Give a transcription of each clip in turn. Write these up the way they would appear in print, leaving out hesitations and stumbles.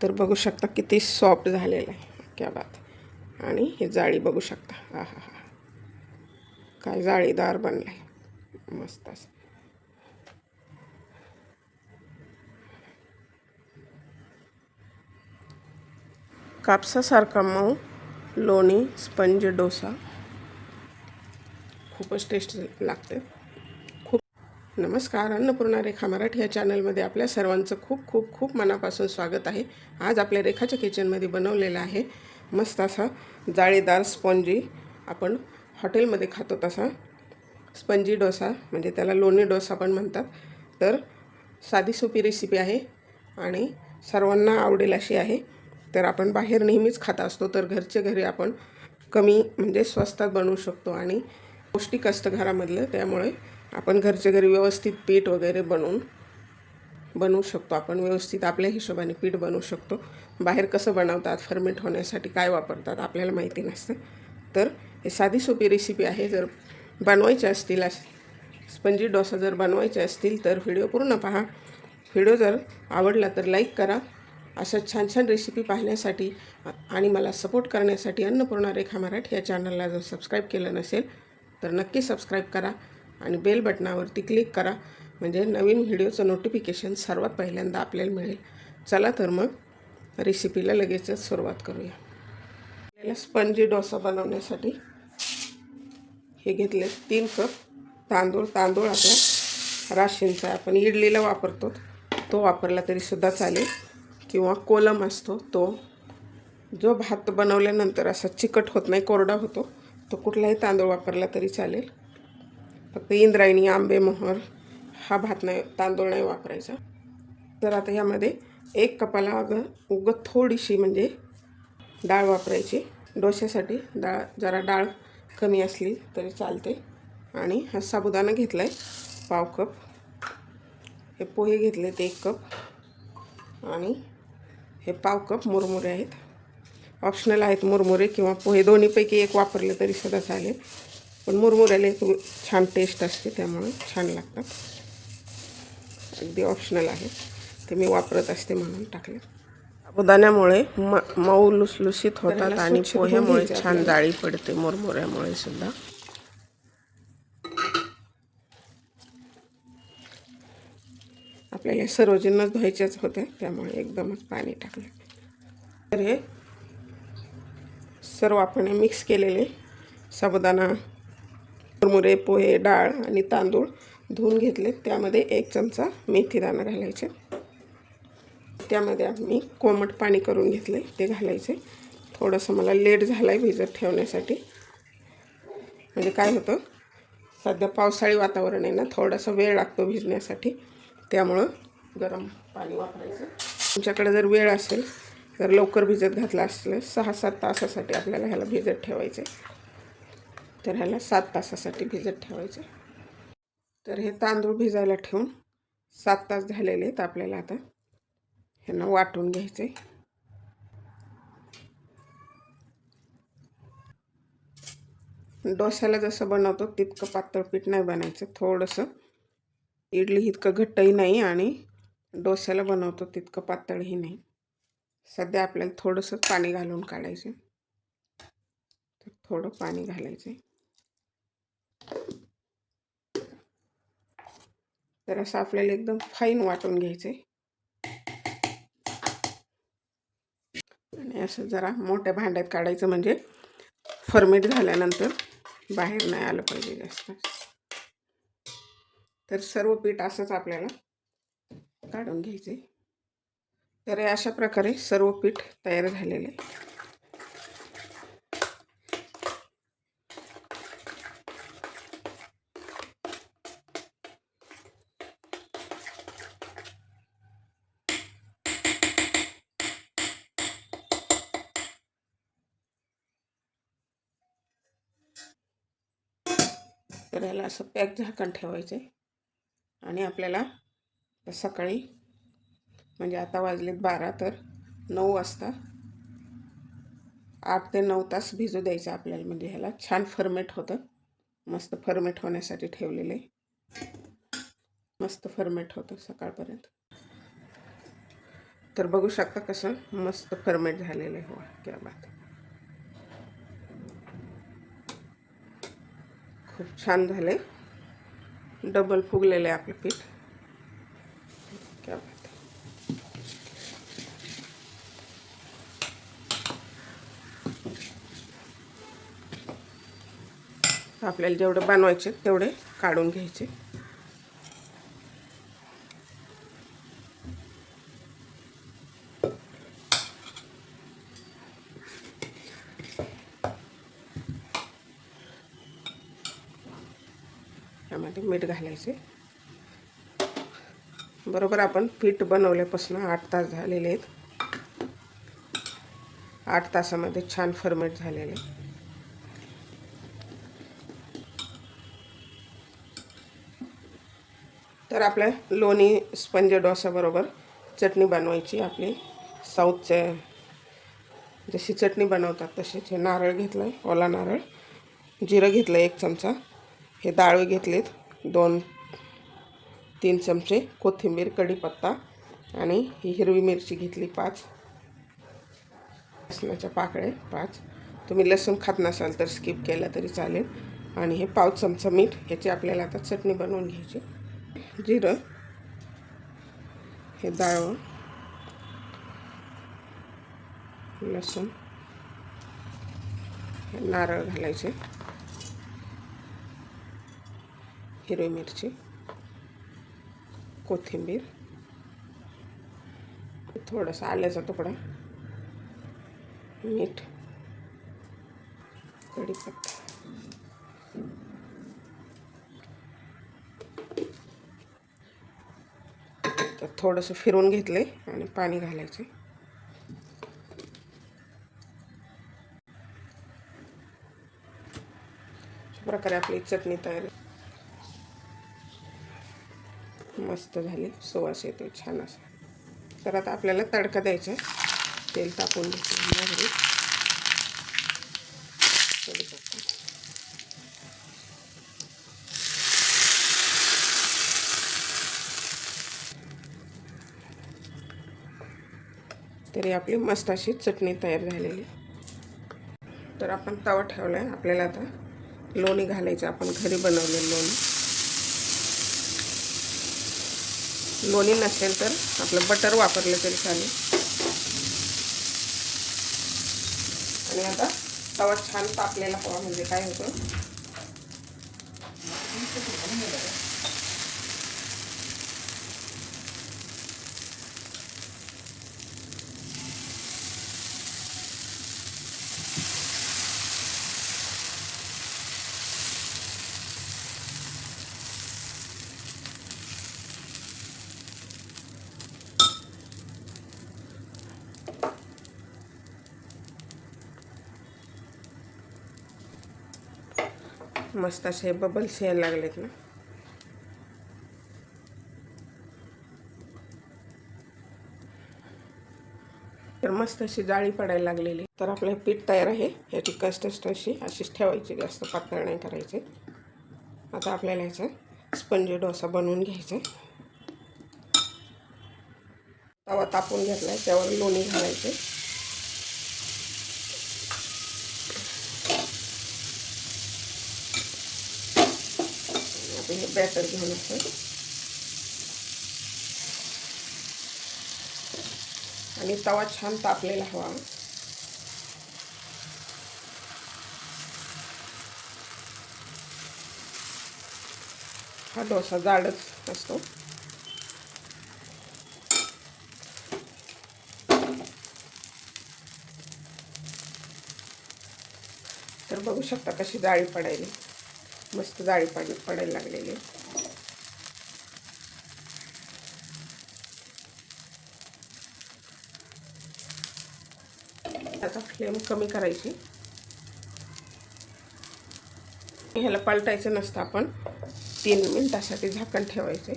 तर बघू शकता किती सॉफ्ट झालेलं आहे, क्या बात। आणि हे जाळी बघू शकता, हा हा हा, काय जाळीदार बनलं आहे, मस्त असं। कापसासारखा मऊ लोणी स्पंज डोसा खूपच टेस्टी लागते, खूप। नमस्कार, अन्नपूर्णा रेखा मराठी या चॅनलमध्ये आपल्या सर्वांचं खूप खूप खूप मनापासून स्वागत आहे। आज आपल्या रेखाच्या किचनमध्ये बनवलेला आहे मस्त असा जाळीदार स्पंजी, आपण हॉटेलमध्ये खातो तसा स्पंजी डोसा, म्हणजे त्याला लोणी डोसा पण म्हणतात। तर साधी सोपी रेसिपी आहे आणि सर्वांना आवडेल अशी आहे। तर आपण बाहेर नेहमीच खात असतो, तर घरच्या घरी आपण कमी म्हणजे स्वस्तात बनवू शकतो आणि पौष्टिक असतं घरामधलं, त्यामुळे आपण घरच्या घरी व्यवस्थित पीठ वगैरे बनवू शकतो। आपण व्यवस्थित आपल्या हिशोबाने पीठ बनवू शकतो। बाहेर कसं बनवतात, फर्मेंट होण्यासाठी काय वापरतात आपल्याला माहिती नसतं। तर हे साधी सोपी रेसिपी आहे। जर बनवायचे असतील, स्पंजी डोसा जर बनवायचे असतील तर व्हिडिओ पूर्ण पहा। व्हिडिओ जर आवडला तर लाईक करा। अशा छान छान रेसिपी पाहण्यासाठी आणि मला सपोर्ट करण्यासाठी अन्नपूर्णा रेखा मराठी या चॅनलला जर सबस्क्राईब केलं नसेल तर नक्की सबस्क्राईब करा आणि बेल बटनावरती क्लिक करा, म्हणजे नवीन व्हिडिओचं नोटिफिकेशन सर्वात पहिल्यांदा आपल्याला मिळेल। चला तर मग रेसिपीला लगेचच सुरुवात करूया। आपल्याला स्पंजी डोसा बनवण्यासाठी हे घेतले 3 कप तांदूळ। तांदूळ आपला राशींचा, आपण इडलीला वापरतो तो वापरला तरी सुद्धा चालेल, किंवा कोलम असतो तो, जो भात बनवल्यानंतर असा चिकट होत नाही, कोरडा होतो, तो कुठलाही तांदूळ वापरला तरी चालेल। फक्त इंद्रायणी, आंबेमोहर हा भात नाही, तांदूळ नाही वापरायचा। तर आता ह्यामध्ये 1 कपाला उगत थोडीशी म्हणजे डाळ वापरायची। डोश्यासाठी जरा डाळ कमी असली तरी चालते। आणि हा साबुदाणा घेतला आहे पाव कप, हे पोहे घेतले ते 1 कप, आणि हे पाव कप मुरमुरे आहेत। ऑप्शनल आहेत मुरमुरे किंवा पोहे, दोन्हीपैकी एक वापरले तरी सुद्धा चालेल, पण मुरमुऱ्याला एक छान टेस्ट असते, त्यामुळे छान लागतात। अगदी ऑप्शनल आहे, ते मी वापरत असते म्हणून टाकले। साबुदाण्यामुळे मऊ लुसलुशीत होतात आणि पोह्यामुळे छान जाळी पडते, मुरमुऱ्यामुळे सुद्धा। आपल्याला सर्व जिन्नस धुवायचेच होते, त्यामुळे एकदमच पाणी टाकले। तर हे सर्व आपण मिक्स केलेले साबुदाणा, मुरमुरे, पोहे, डाळ आणि तांदूळ धुवून घेतले। त्यामध्ये 1 चमचा मेथीदाणा घालायचे। त्यामध्ये आम्ही कोमट पाणी करून घेतले, ते घालायचे। थोडंसं मला लेट झालं आहे भिजत ठेवण्यासाठी, म्हणजे काय होतं, सध्या पावसाळी वातावरण आहे ना, थोडासा वेळ लागतो भिजण्यासाठी, त्यामुळं गरम पाणी वापरायचं। तुमच्याकडे जर वेळ असेल तर लवकर भिजत घातला असलं 6-7 तासासाठी आपल्याला ह्याला भिजत ठेवायचे, तर ह्याला 7 तासासाठी भिजत ठेवायचे। तर हे तांदूळ भिजायला ठेवून 7 तास झालेले आहेत। आपल्याला आता ह्यांना वाटून घ्यायचे। डोस्याला जसं बनवतो तितकं पातळ पीठ नाही बनायचं, थोडंसं इडली इतकं घट्टही नाही आणि डोस्याला बनवतो तितकं पातळही नाही। सध्या आपल्याला थोडंसं पाणी घालून काढायचं, तर थोडं पाणी घालायचं। तर असं आपल्याला एकदम फाईन वाटून घ्यायचं आणि असं जरा मोठ्या भांड्यात काढायचं, म्हणजे फर्मेंट झाल्यानंतर बाहेर नाही आलं पाहिजे जास्त। तर सर्व पीठ असंच आपल्याला काढून घ्यायचे। तर अशा प्रकारे सर्व पीठ तयार झालेले आहे। तर याला असं पॅक झाकण ठेवायचं आहे आणि आपल्याला सकाळी, म्हणजे आता वाजलेत 12, तर 9 वाजता 8 ते 9 तास भिजू द्यायचं आपल्याला, म्हणजे ह्याला छान फर्मेंट होतं। मस्त फर्मेंट होण्यासाठी ठेवलेले, मस्त फर्मेंट होतं सकाळपर्यंत। तर बघू शकता कसं मस्त फर्मेट झालेलं आहे. हो, क्या बात, खूप छान झाले. डबल फुगलेलं आहे आपलं पीठ. क्या बात. आपल्याला जेवढे बनवायचे तेवढे काढून घ्यायचे. यामध्ये मीठ घालायचे. बरोबर आपण पीठ बनवल्यापासून 8 तास झालेले आहेत. 8 तासामध्ये छान फर्मेट झालेले. तर आपल्या लोणी स्पंज डोसा बरोबर चटणी बनवायची. आपली साऊथचे जशी चटणी बनवतात तशीच. हे नारळ घेतलं आहे, ओला नारळ, जिरं घेतलं 1 चमचा, हे डाळी घेतलेत 2-3 चमचे, कोथिंबीर, कढीपत्ता आणि ही हिरवी मिरची घेतली 5, लसणाच्या पाकळ्या 5. तुम्ही लसूण खात नसाल तर स्किप केला तरी चालेल. आणि हे 1/2 चमचा मीठ. ह्याची आपल्याला आता चटणी बनवून घ्यायची. जिरं, हे डाळ, लसूण, नारळ घालायचे, हिरवी मिरची, कोथिंबीर, थोडासा आल्याचा तुकडा, मीठ, कढीपत्ता. तर थोडंसं फिरवून घेतले आणि पाणी घालायचे. अशा प्रकारे आपली चटणी तयार. मस्त झाली, सुवास येतो छान असा. तर आता आपल्याला तडका द्यायचा. तेल टाकून घ्यायचं. तरी आपली मस्त अशी चटणी तयार झालेली. तर आपण तवा ठेवला आहे. आपल्याला आता लोणी घालायचं. आपण घरी बनवलेलं लोणी नसेल तर आपलं बटर वापरलं तरी चालेल. आणि आता तवा छान तापलेला हवा, म्हणजे काय होतं, मस्त असे बबल्स यायला लागलेत ना. तर मस्त अशी जाळी पडायला लागलेली. तर आपलं पीठ तयार आहे. याची कन्सिस्टन्सी अशीच ठेवायची, जास्त पातळ नाही करायचे. आता आपल्याला याचा स्पंज डोसा बनवून घ्यायचा. तवा तापून घेतलाय, त्यावर लोणी घालायचे. हे बॅटर घेऊन असं आणि तवा छान तापलेला हवा. हा डोसा जाडच असतो. तर बघू शकता कशी जाळी पडायली. मस्त जाळी पडायला लागलेली. आता फ्लेम कमी करायची. ह्याला पलटायचं नसतं. आपण 3 मिनिटासाठी झाकण ठेवायचे,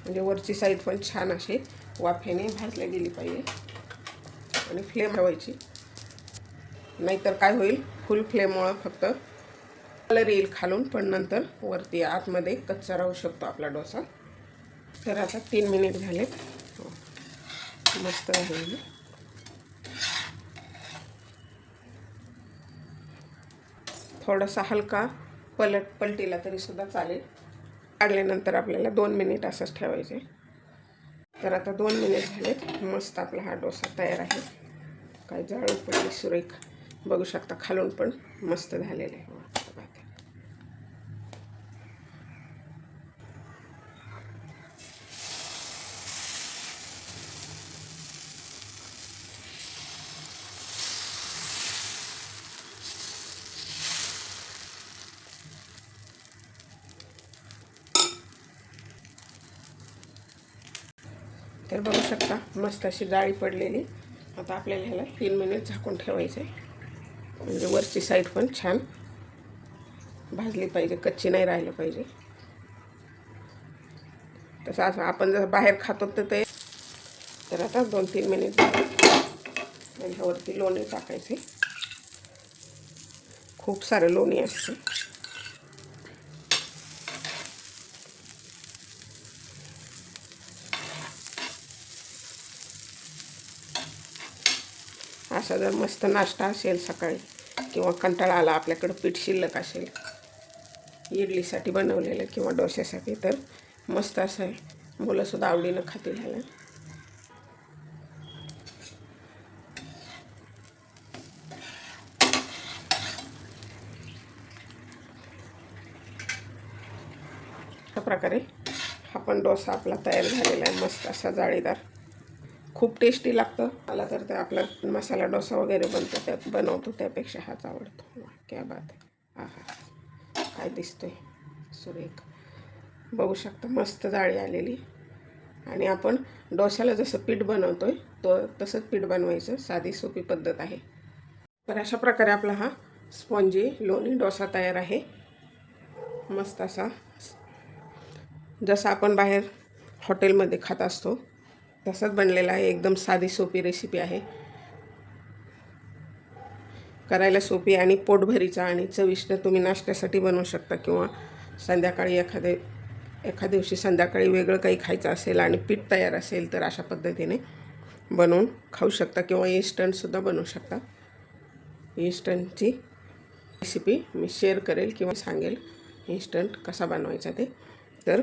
म्हणजे वरची साईड पण छान अशी वाफेने भाजली गेली पाहिजे. आणि फ्लेम ठेवायची, नाहीतर काय होईल, फुल फ्लेममुळं फक्त कलर येईल खालून, पण नंतर वरती आतमध्ये कच्चा राहू शकतो आपला डोसा. तर आता 3 मिनिट झालेत. मस्त झालेली. थोडासा हलका पलटीला तरीसुद्धा चालेल. काढल्यानंतर आपल्याला 2 मिनिट असंच ठेवायचे. तर आता 2 मिनिट झालेत. मस्त आपला हा डोसा तयार आहे. काय जाळून पडली सुरेख, बघू शकता. खालून पण मस्त झालेलं आहे. तर बघू शकता मस्त अशी जाळी पडलेली. आता आपल्याला ह्याला 3 मिनिट झाकून ठेवायचं आहे, म्हणजे वरची साईड पण छान भाजली पाहिजे, कच्ची नाही राहिलं पाहिजे. तसं असं आपण जर बाहेर खातो तर आता 2-3 मिनिट आणि ह्यावरती लोणी टाकायचे. खूप सारं लोणी असते. असा जर मस्त नाश्ता असेल सकाळी किंवा कंटाळा आला, आपल्याकडं पीठ शिल्लक असेल इडलीसाठी बनवलेलं किंवा डोश्यासाठी, तर मस्त असं आहे. मुलंसुद्धा आवडीनं खातील ह्याला. अशा प्रकारे हा पण डोसा आपला तयार झालेला आहे. मस्त असा जाळीदार, खूप टेस्टी लागतं. मला तर ते आपला मसाला डोसा वगैरे बनवतो त्यापेक्षा हाच आवडतो. क्या बात आहे. आहा, काय दिसतोय सुरेख, बघू शकता. मस्त जाळी आलेली. आणि आपण डोश्याला जसं पीठ बनवतोय तसंच पीठ बनवायचं. साधी सोपी पद्धत आहे. तर अशा प्रकारे आपला हा स्पॉन्जी लोणी डोसा तयार आहे. मस्त असा, जसं आपण बाहेर हॉटेलमध्ये खात असतो तसंच बनलेला आहे. एकदम साधी सोपी रेसिपी आहे. करायला सोपी आणि पोटभरीचा आणि चविष्ट. तुम्ही नाश्त्यासाठी बनवू शकता किंवा संध्याकाळी एखाद्या दिवशी संध्याकाळी वेगळं काही खायचं असेल आणि पीठ तयार असेल तर अशा पद्धतीने बनवून खाऊ शकता किंवा इन्स्टंटसुद्धा बनवू शकता. इन्स्टंटची रेसिपी मी शेअर करेल किंवा सांगेल इन्स्टंट कसा बनवायचा ते, तर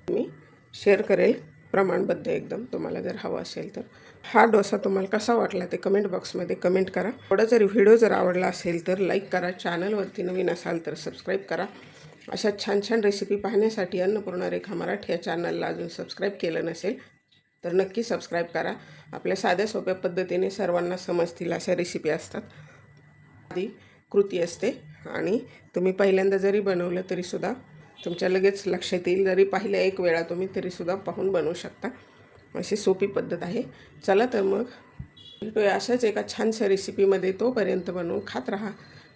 मी शेअर करेल प्रमाणबद्ध एकदम. तुम्हाला जर हवा असेल तर हा डोसा तुम्हाला कसा वाटला ते कमेंट बॉक्समध्ये कमेंट करा. थोडा जरी व्हिडिओ जर आवडला असेल तर लाईक करा. चॅनलवरती नवीन असाल तर सबस्क्राईब करा. अशा छान छान रेसिपी पाहण्यासाठी अन्नपूर्णा रेखा मराठी या चॅनलला अजून सबस्क्राईब केलं नसेल तर नक्की सबस्क्राईब करा. आपल्या साध्या सोप्या पद्धतीने सर्वांना समजतील अशा रेसिपी असतात. आधी कृती असते आणि तुम्ही पहिल्यांदा जरी बनवलं तरीसुद्धा तुमच्या लगेच लक्षात येईल. जरी पाहिल्या एक वेळा तुम्ही तरीसुद्धा पाहून बनवू शकता. अशी सोपी पद्धत आहे. चला तर मग भेटूया अशाच एका छानशा रेसिपीमध्ये. तोपर्यंत बनवून खात राहा,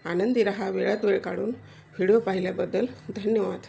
आनंदी राहा. वेळात वेळ काढून व्हिडिओ पाहिल्याबद्दल धन्यवाद.